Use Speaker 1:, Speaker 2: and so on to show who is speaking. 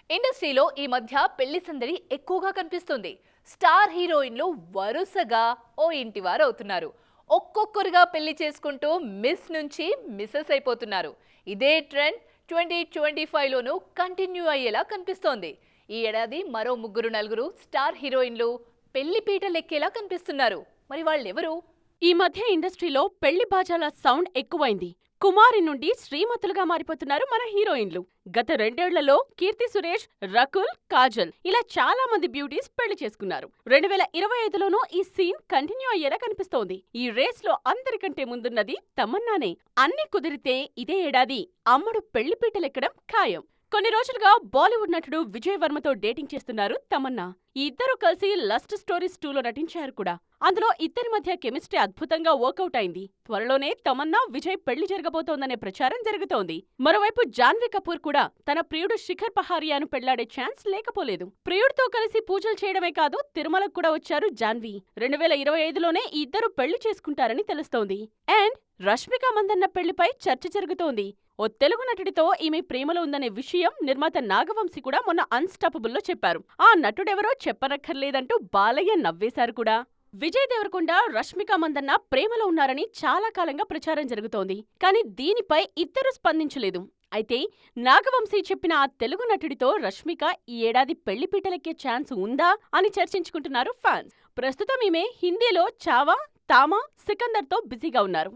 Speaker 1: ఇండస్ట్రీలో ఈ మధ్య పెళ్లి సందడి ఎక్కువగా కనిపిస్తుంది. స్టార్ హీరోయిన్లు వరుసగా ఓ ఇంటి వారు అవుతున్నారు. ఒక్కొక్కరుగా పెళ్లి చేసుకుంటూ మిస్ నుంచి మిసెస్ అయిపోతున్నారు. ఇదే ట్రెండ్ 2025లోనూ కంటిన్యూ అయ్యేలా కనిపిస్తోంది. ఈ ఏడాది మరో ముగ్గురు నలుగురు స్టార్ హీరోయిన్లు పెళ్లి పీటలెక్కేలా కనిపిస్తున్నారు. మరి వాళ్ళెవరు?
Speaker 2: ఈ మధ్య ఇండస్ట్రీలో పెళ్లి బాజాల సౌండ్ ఎక్కువైంది. కుమారి నుండి శ్రీమతులుగా మారిపోతున్నారు మన హీరోయిన్లు. గత రెండేళ్లలో కీర్తి సురేష్, రకుల్, కాజల్ ఇలా చాలా మంది బ్యూటీస్ పెళ్లి చేసుకున్నారు. 2025లోనూ ఈ సీన్ కంటిన్యూ అయ్యేలా కనిపిస్తోంది. ఈ రేస్ లో అందరికంటే ముందున్నది తమన్నానే. అన్ని కుదిరితే ఇదే ఏడాది అమ్మడు పెళ్లి పీటలెక్కడం ఖాయం. కొన్ని రోజులుగా బాలీవుడ్ నటుడు విజయ్ వర్మతో డేటింగ్ చేస్తున్నారు తమన్నా. ఈ ఇద్దరు కలిసి లస్ట్ స్టోరీస్ 2లో నటించారు కూడా. అందులో ఇద్దరి మధ్య కెమిస్ట్రీ అద్భుతంగా వర్కౌట్ అయింది. త్వరలోనే తమన్నా, విజయ్ పెళ్లి జరగబోతోందనే ప్రచారం జరుగుతోంది. మరోవైపు జాన్వీ కపూర్ కూడా తన ప్రియుడు శిఖర్ పహారియాను పెళ్లాడే ఛాన్స్ లేకపోలేదు. ప్రియుడితో కలిసి పూజలు చేయడమే కాదు, తిరుమలకు కూడా వచ్చారు జాన్వీ. 2025లోనే ఈ ఇద్దరు పెళ్లి చేసుకుంటారని తెలుస్తోంది. అండ్ రష్మిక మందన్న పెళ్లిపై చర్చ జరుగుతోంది. ఓ తెలుగు నటుడితో ఈమె ప్రేమలో ఉందనే విషయం నిర్మాత నాగవంశి కూడా మొన్న అన్స్టాపబుల్లో చెప్పారు. ఆ నటుడెవరో చెప్పనక్కర్లేదంటూ బాలయ్య నవ్వేశారు కూడా. విజయ్ దేవరకొండ, రష్మిక మందన్న ప్రేమలో ఉన్నారని చాలా కాలంగా ప్రచారం జరుగుతోంది. కానీ దీనిపై ఇద్దరు స్పందించలేదు. అయితే నాగవంశీ చెప్పిన ఆ తెలుగు నటుడితో రష్మిక ఈ ఏడాది పెళ్లి పీటలెక్కే ఛాన్స్ ఉందా అని చర్చించుకుంటున్నారు ఫ్యాన్స్. ప్రస్తుతం ఈమె హిందీలో చావా, తామా, సికందర్తో బిజీగా ఉన్నారు.